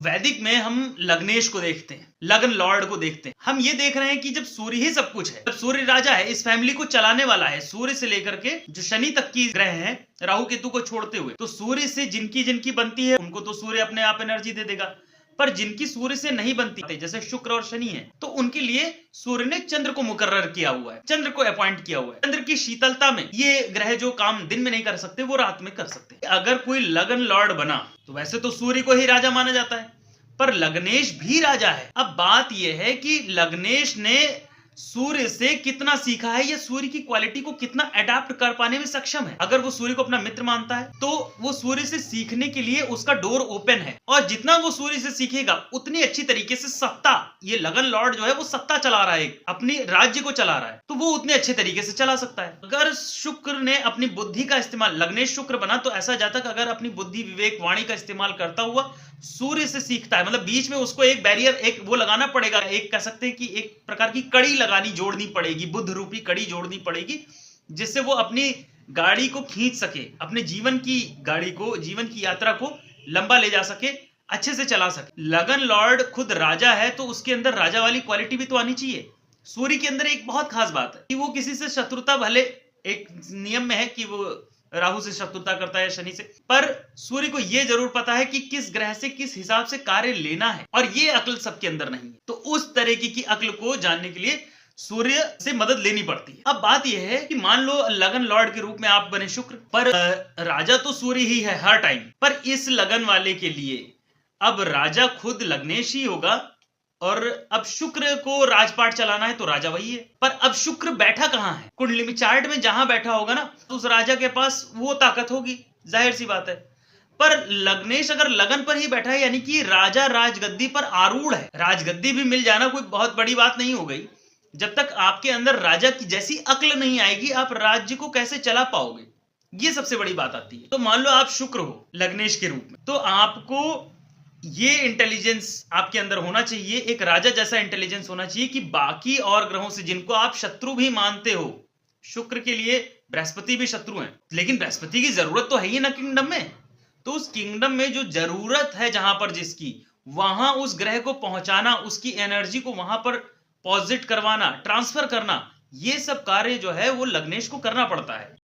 वैदिक में हम लग्नेश को देखते हैं, लगन लॉर्ड को देखते हैं। हम ये देख रहे हैं कि जब सूर्य ही सब कुछ है, जब सूर्य राजा है, इस फैमिली को चलाने वाला है, सूर्य से लेकर के जो शनि तक की ग्रह हैं, राहु केतु को छोड़ते हुए, तो सूर्य से जिनकी जिनकी बनती है उनको तो सूर्य अपने आप एनर्जी दे देगा। पर जिनकी सूर्य से नहीं बनती, जैसे शुक्र और शनि है, तो उनके लिए सूर्य ने चंद्र को मुकर्रर किया हुआ है, चंद्र को अपॉइंट किया हुआ है। चंद्र की शीतलता में ये ग्रह जो काम दिन में नहीं कर सकते वो रात में कर सकते हैं। अगर कोई लगन लॉर्ड बना तो वैसे तो सूर्य को ही राजा माना जाता है, पर लग्नेश भी राजा है। अब बात यह है कि लग्नेश ने सूर्य से कितना सीखा है, या सूर्य की क्वालिटी को कितना अडॉप्ट कर पाने में सक्षम है। अगर वो सूर्य को अपना मित्र मानता है तो वो सूर्य से सीखने के लिए उसका डोर ओपन है, और जितना वो सूर्य से सीखेगा उतनी अच्छी तरीके से सत्ता, ये लगन लॉर्ड जो है वो सत्ता चला रहा है, अपनी राज्य को चला रहा है, तो वो उतने अच्छे तरीके से चला सकता है। अगर शुक्र ने अपनी बुद्धि का इस्तेमाल, लग्नेश शुक्र बना तो ऐसा जातक अगर अपनी बुद्धि विवेक वाणी का इस्तेमाल करता हुआ सूर्य से सीखता है, मतलब बीच में उसको एक बैरियर, एक वो लगाना पड़ेगा, एक कह सकते हैं कि एक प्रकार की कड़ी लगानी, जोड़नी पड़ेगी, बुद्ध रूपी कड़ी जोड़नी पड़ेगी, जिससे वो अपनी गाड़ी को खींच सके, अपने जीवन की गाड़ी को, जीवन की यात्रा को लंबा ले जा सके, अच्छे से चला सके। लगन लॉर्ड खुद राजा है तो उसके अंदर राजा वाली क्वालिटी भी तो आनी चाहिए। सूर्य के अंदर एक बहुत खास बात है कि वो किसी से शत्रुता, भले एक नियम में है कि वो राहु से शत्रुता करता है, शनि से, पर सूर्य को यह जरूर पता है कि किस ग्रह से किस हिसाब से कार्य लेना है, और ये अक्ल सबके अंदर नहीं है। तो उस तरीके की अक्ल को जानने के लिए सूर्य से मदद लेनी पड़ती है। अब बात यह है कि मान लो लगन लॉर्ड के रूप में आप बने शुक्र, पर राजा तो सूर्य ही है हर टाइम, पर इस लगन वाले के लिए अब राजा खुद लग्नेश ही होगा, और अब शुक्र को राजपाट चलाना है तो राजा वही है। पर अब शुक्र बैठा कहां है कुंडली में, चार्ट में जहां बैठा होगा ना, तो उस राजा के पास वो ताकत होगी, जाहिर सी बात है। पर लग्नेश अगर लगन पर ही बैठा है, यानी कि राजा राजगद्दी पर आरूढ़ है, राजगद्दी भी मिल जाना कोई बहुत बड़ी बात नहीं हो गई। जब तक आपके अंदर राजा की जैसी अक्ल नहीं आएगी, आप राज्य को कैसे चला पाओगे, ये सबसे बड़ी बात आती है। तो मान लो आप शुक्र हो लग्नेश के रूप में, तो आपको ये इंटेलिजेंस आपके अंदर होना चाहिए, एक राजा जैसा इंटेलिजेंस होना चाहिए कि बाकी और ग्रहों से, जिनको आप शत्रु भी मानते हो, शुक्र के लिए बृहस्पति भी शत्रु हैं, लेकिन बृहस्पति की जरूरत तो है ही ना किंगडम में, तो उस किंगडम में जो जरूरत है जहां पर जिसकी, वहां उस ग्रह को पहुंचाना, उसकी एनर्जी को वहां पर पॉजिट करवाना, ट्रांसफर करना, ये सब कार्य जो है वो लग्नेश को करना पड़ता है।